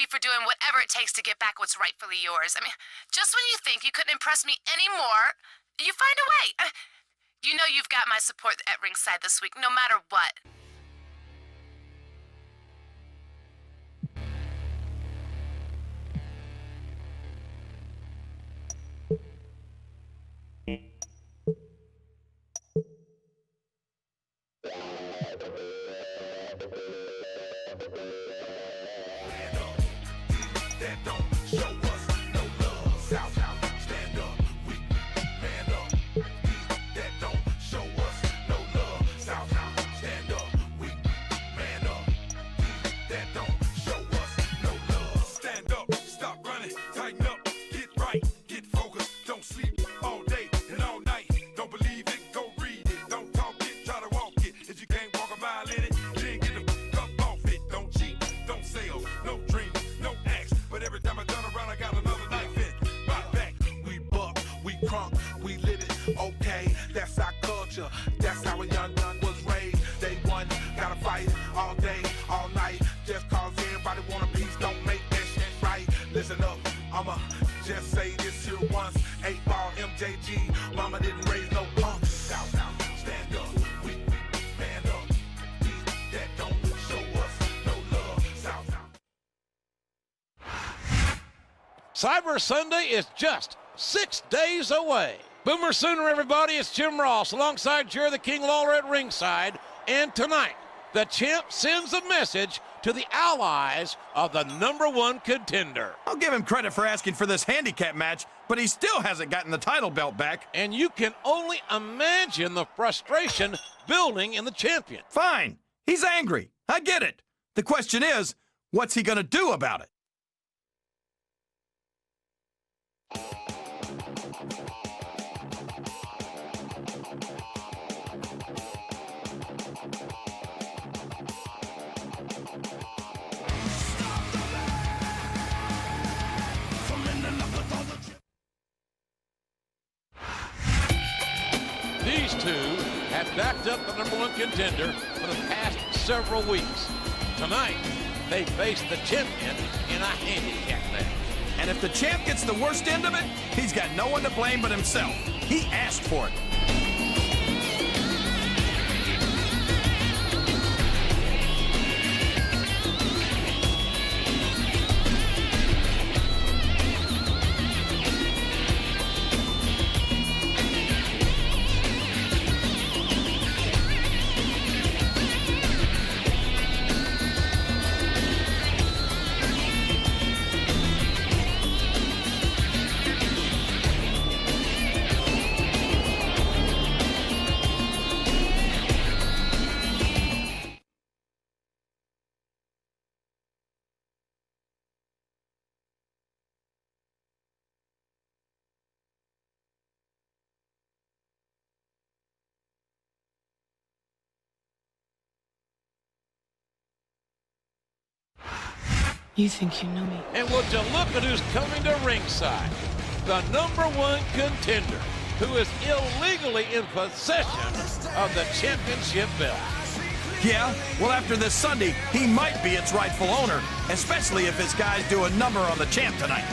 For doing whatever it takes to get back what's rightfully yours. I mean, just when you think you couldn't impress me anymore, you find a way. You know you've got my support at ringside this week, no matter what. That's how a young gun was raised. They won, gotta fight all day, all night. Just cause everybody want a piece, don't make that shit right. Listen up, I'ma just say this here once. 8-ball MJG, mama didn't raise no punks. South, stand up, we man up. That don't show us no love. South. Cyber Sunday is just 6 days away. Boomer Sooner, everybody. It's Jim Ross alongside Jerry the King Lawler at ringside. And tonight, the champ sends a message to the allies of the #1 contender. I'll give him credit for asking for this handicap match, but he still hasn't gotten the title belt back. And you can only imagine the frustration building in the champion. Fine. He's angry. I get it. The question is, what's he going to do about it? These two have backed up the #1 contender for the past several weeks. Tonight, they face the champion in a handicap match. And if the champ gets the worst end of it, he's got no one to blame but himself. He asked for it. You think you know me? And would you look at who's coming to ringside? The #1 contender, who is illegally in possession of the championship belt. Yeah, well, after this Sunday, he might be its rightful owner, especially if his guys do a number on the champ tonight.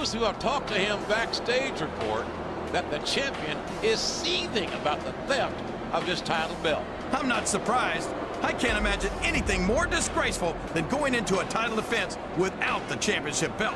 Those who have talked to him backstage report that the champion is seething about the theft of his title belt. I'm not surprised. I can't imagine anything more disgraceful than going into a title defense without the championship belt.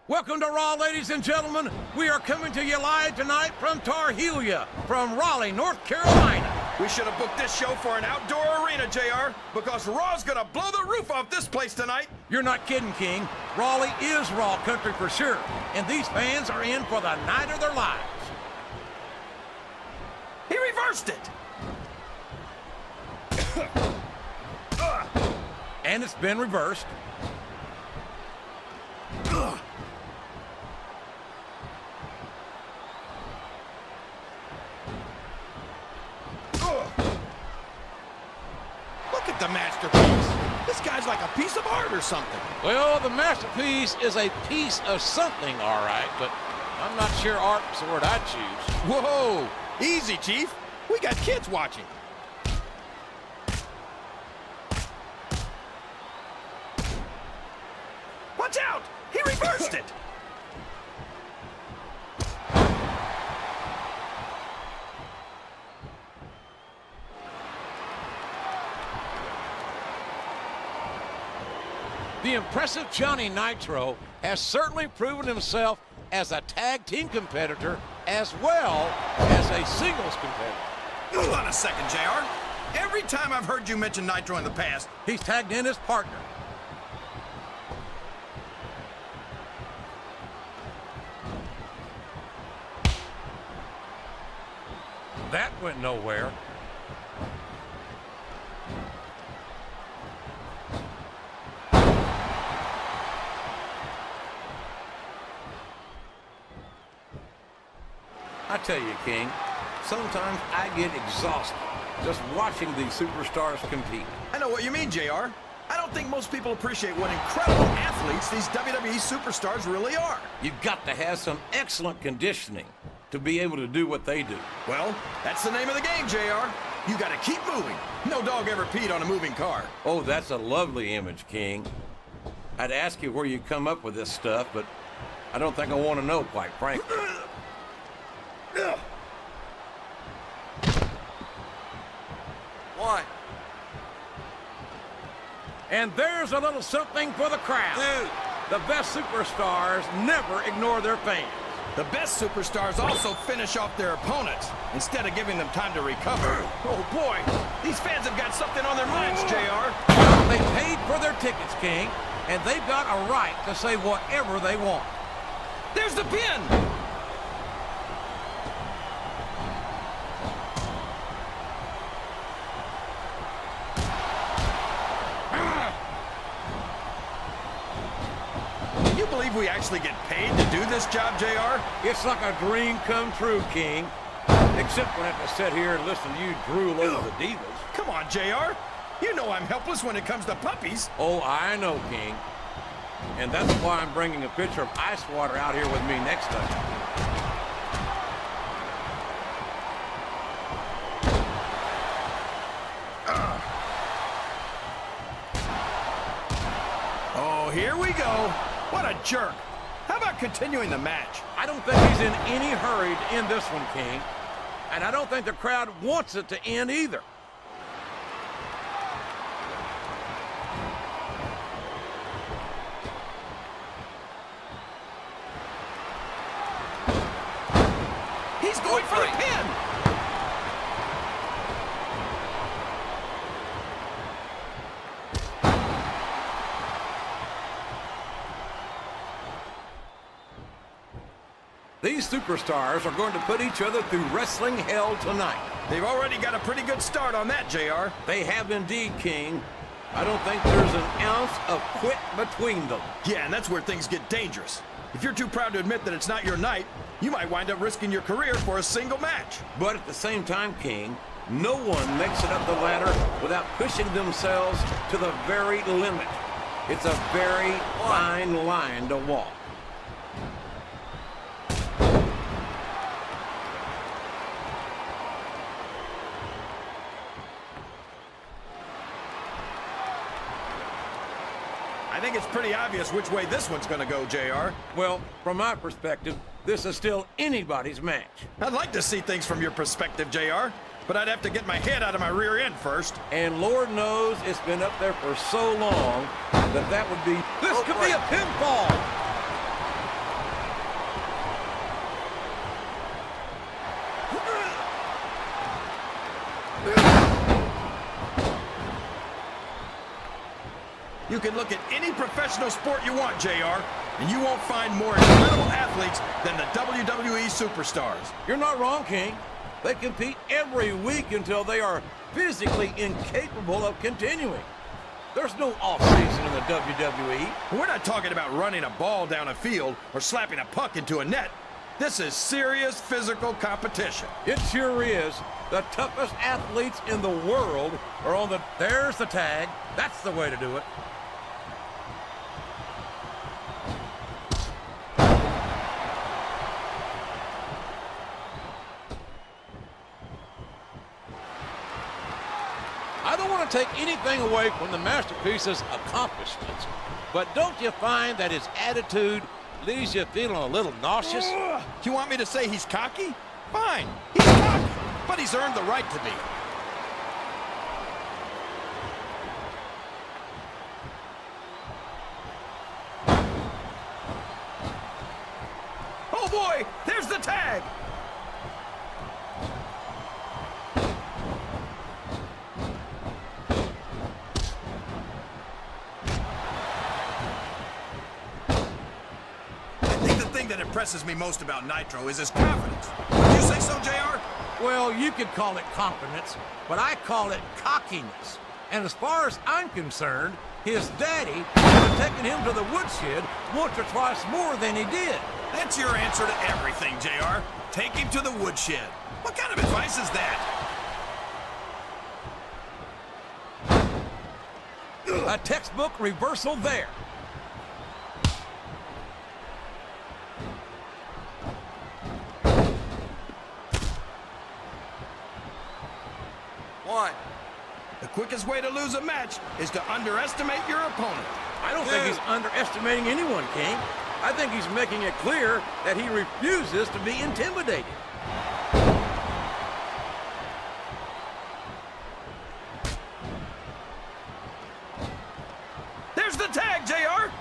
Welcome to Raw, ladies and gentlemen. We are coming to you live tonight from Tar Helia, from Raleigh, North Carolina. We should have booked this show for an outdoor arena, JR, because Raw's gonna blow the roof off this place tonight. You're not kidding, King. Raleigh is Raw country for sure, and these fans are in for the night of their lives. He reversed it. And it's been reversed. Look at the masterpiece. This guy's like a piece of art or something. Well, the masterpiece is a piece of something, all right, but I'm not sure art's the word I'd choose. Whoa, easy, Chief. We got kids watching. Watch out! He reversed it! The impressive Johnny Nitro has certainly proven himself as a tag team competitor as well as a singles competitor. Hold on a second, JR. Every time I've heard you mention Nitro in the past, He's tagged in his partner. That went nowhere. I tell you, King, sometimes I get exhausted just watching these superstars compete. I know what you mean, JR. I don't think most people appreciate what incredible athletes these WWE superstars really are. You've got to have some excellent conditioning to be able to do what they do. Well, that's the name of the game, JR. You gotta keep moving. No dog ever peed on a moving car. Oh, that's a lovely image, King. I'd ask you where you come up with this stuff, but I don't think I want to know, quite frankly. Why? And there's a little something for the crowd. Dude. The best superstars never ignore their fans. The best superstars also finish off their opponents instead of giving them time to recover. Oh, boy. These fans have got something on their minds, JR. They paid for their tickets, King, and they've got a right to say whatever they want. There's the pin! Can you believe we actually get paid to do this job, JR? It's like a dream come true, King. Except when I have to sit here and listen to you drool over the divas. Come on, JR. You know I'm helpless when it comes to puppies. Oh, I know, King. And that's why I'm bringing a pitcher of ice water out here with me next time. Oh, here we go. What a jerk. How about continuing the match? I don't think he's in any hurry to end this one, King. And I don't think the crowd wants it to end either. He's going for the pin! These superstars are going to put each other through wrestling hell tonight. They've already got a pretty good start on that, JR. They have indeed, King. I don't think there's an ounce of quit between them. Yeah, and that's where things get dangerous. If you're too proud to admit that it's not your night, you might wind up risking your career for a single match. But at the same time, King, no one makes it up the ladder without pushing themselves to the very limit. It's a very fine line to walk. I think it's pretty obvious which way this one's going to go, JR. Well, from my perspective, this is still anybody's match. I'd like to see things from your perspective, JR, but I'd have to get my head out of my rear end first. And Lord knows it's been up there for so long that would be... This could be a pinfall! You can look at any professional sport you want, JR, and you won't find more incredible athletes than the WWE superstars. You're not wrong, King. They compete every week until they are physically incapable of continuing. There's no off-season in the WWE. We're not talking about running a ball down a field or slapping a puck into a net. This is serious physical competition. It sure is. The toughest athletes in the world are on the... There's the tag. That's the way to do it. I don't want to take anything away from the Masterpiece's accomplishments, but don't you find that his attitude leaves you feeling a little nauseous? You want me to say he's cocky? Fine, he's cocky, but he's earned the right to be. Oh boy, there's the tag! That impresses me most about Nitro is his confidence. Would you say so, JR? Well, you could call it confidence, but I call it cockiness. And as far as I'm concerned, his daddy would have taken him to the woodshed once or twice more than he did. That's your answer to everything, JR. Take him to the woodshed. What kind of advice is that? A textbook reversal there. The quickest way to lose a match is to underestimate your opponent. I don't think he's underestimating anyone, King. I think he's making it clear that he refuses to be intimidated. There's the tag, JR!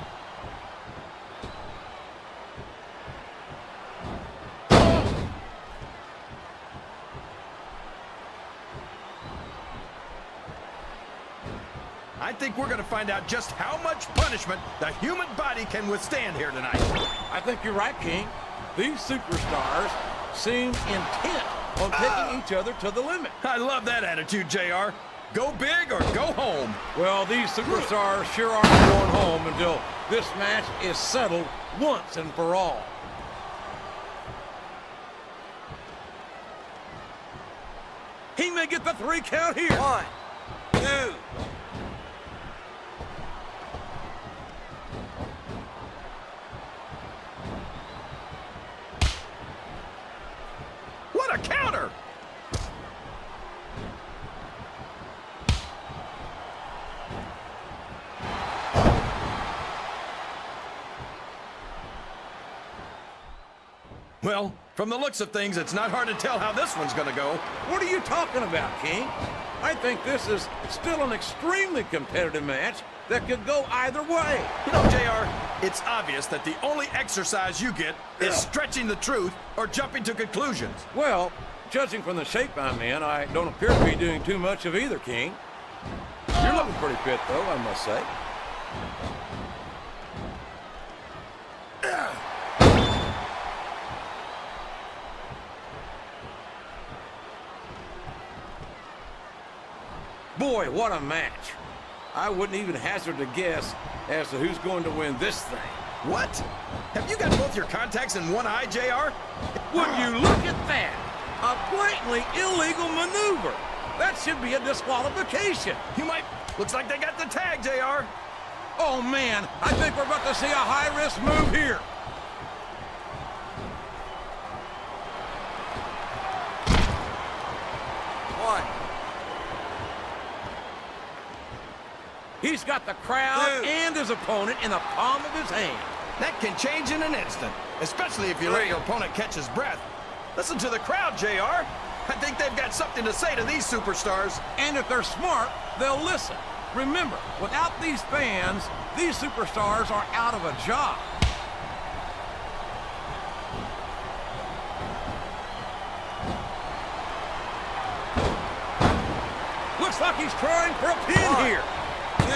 I think we're going to find out just how much punishment the human body can withstand here tonight. I think you're right, King. These superstars seem intent on taking each other to the limit. I love that attitude, JR. Go big or go home. Well, these superstars sure aren't going home until this match is settled once and for all. He may get the 3 count here. 1, 2. What a counter! Well, from the looks of things, it's not hard to tell how this one's going to go. What are you talking about, King? I think this is still an extremely competitive match that could go either way. You know, JR, it's obvious that the only exercise you get is stretching the truth or jumping to conclusions. Well, judging from the shape I'm in, I don't appear to be doing too much of either, King. You're looking pretty fit, though, I must say. Boy, what a match. I wouldn't even hazard a guess as to who's going to win this thing. What? Have you got both your contacts in one eye, JR? Would you look at that? A blatantly illegal maneuver. That should be a disqualification. You might... Looks like they got the tag, JR. Oh, man, I think we're about to see a high-risk move here. He's got the crowd and his opponent in the palm of his hand. That can change in an instant, especially if you let your opponent catch his breath. Listen to the crowd, JR. I think they've got something to say to these superstars. And if they're smart, they'll listen. Remember, without these fans, these superstars are out of a job. Looks like he's trying for a pin here. 2.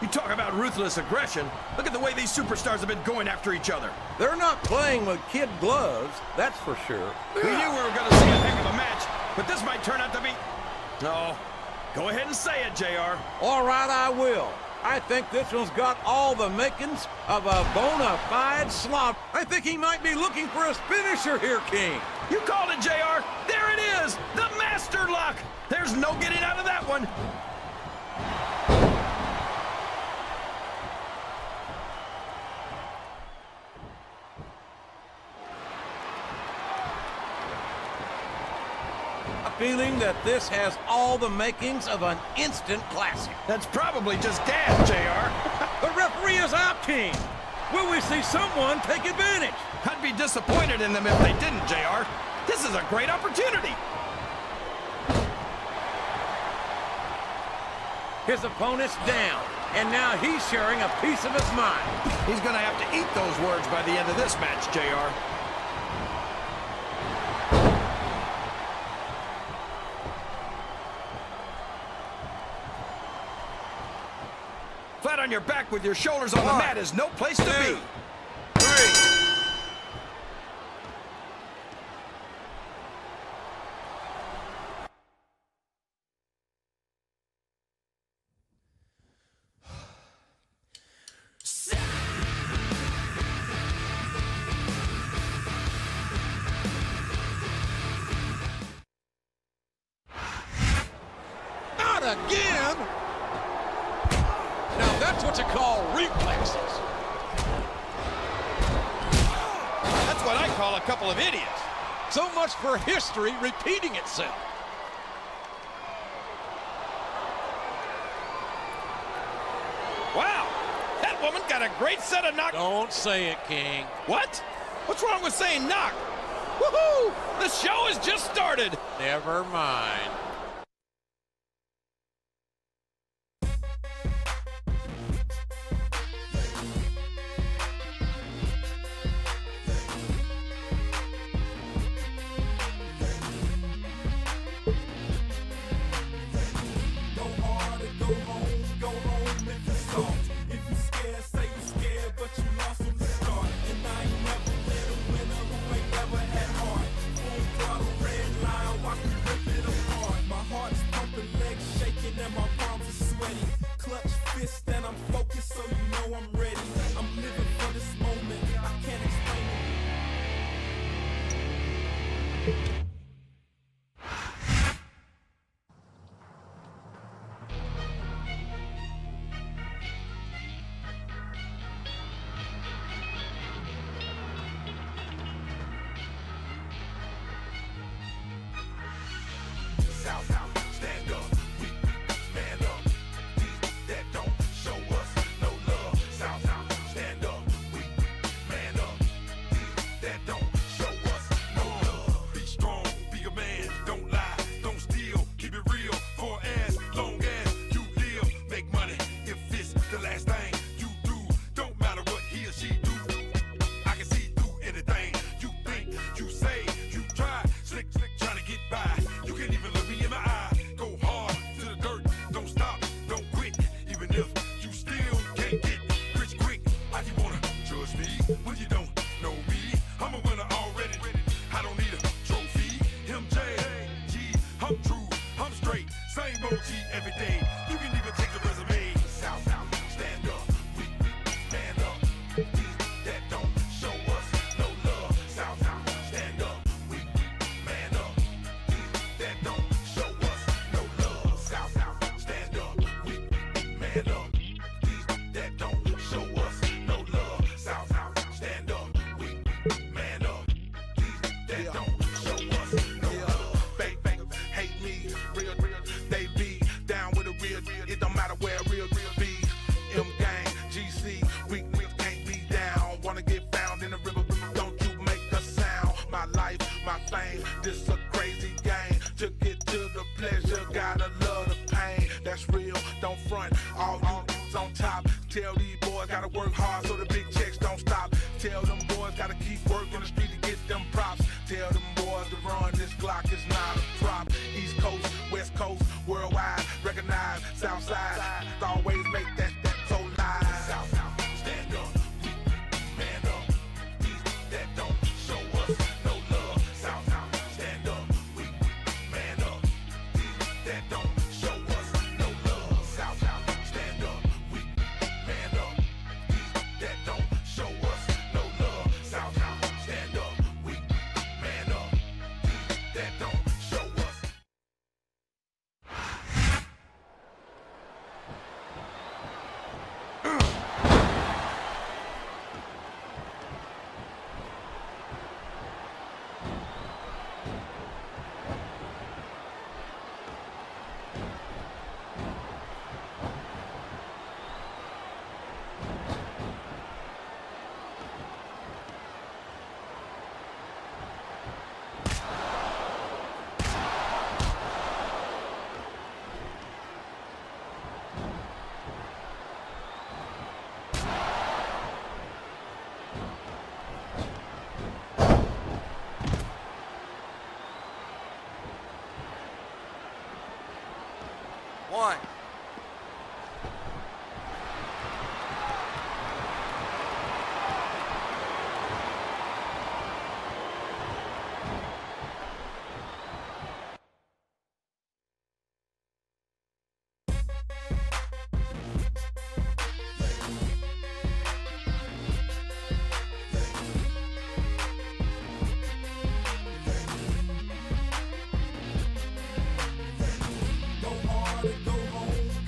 You talk about ruthless aggression. Look at the way these superstars have been going after each other. They're not playing with kid gloves, that's for sure. We knew we were going to see a heck of a match, but this might turn out to be... No. Go ahead and say it, JR. All right, I will. I think this one's got all the makings of a bona fide slop. I think he might be looking for his finisher here, King. You called it, JR. There it is, the master lock. There's no getting out of that one. Feeling that this has all the makings of an instant classic. That's probably just gas, JR. The referee is out, King. Will we see someone take advantage? I'd be disappointed in them if they didn't, JR. This is a great opportunity. His opponent's down, and now he's sharing a piece of his mind. He's going to have to eat those words by the end of this match, JR. Flat on your back with your shoulders on the mat is no place to be. 3. Not again! Now that's what you call reflexes. That's what I call a couple of idiots. So much for history repeating itself. Wow, that woman got a great set of knock. Don't say it, King. What? What's wrong with saying knock? Woohoo! The show has just started. Never mind. Same OG every day. You can even take the resume. South, stand up. We man up. These that don't show us no love. South, stand up. We man up. These that don't show us no love. South, stand up. We man up. These that don't show us no love. South, stand up. We man up. These that don't show us no love. Fake hate me, real, they be down with a real. It don't matter where real be. M gang, GC, we can't be down. Wanna get found in the river, don't you make a sound. My life, my fame, this a crazy game. To get to the pleasure, gotta love the pain. That's real, don't front. All you on top. Tell these boys gotta work hard so the big checks don't stop. Tell them boys gotta keep working the street to get them props. Tell them boys to run, this Glock is not a prop. East Coast, West Coast, worldwide, recognize Southside. Always make that so live. South, stand up, we man up. These that don't show us no love. South, stand up, we man up. These that don't show us no love. South, stand up, we man up. These that don't show us no love. South, stand up, we man up. These that don't show us. One. Go hard and go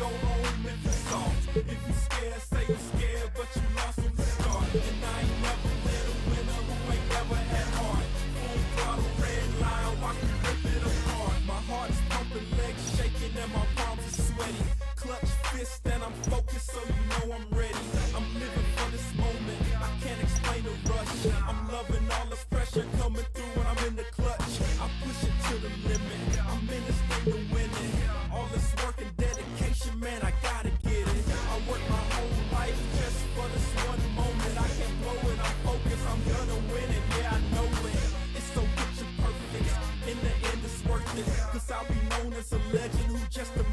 home if you're soft. If you scared, say you're scared, but you lost from the start. And I ain't never met a winner who ain't never had heart. Full throttle, red line, watch me rip it apart. My heart's pumping, legs shaking, and my palms are sweaty. Clutch fist, and I'm focused, so you know I'm ready. I'm living for this moment, I can't explain the rush. I'm loving all the pressure coming through when I'm in the clutch. I push it to the limit, I'm in this thing to win it. All this work and dedication, man, I gotta get it. I work my whole life just for this one moment. I can't blow it, I'm focused, I'm gonna win it, yeah, I know it. It's so picture perfect, in the end it's worth it. Cause I'll be known as a legend who just a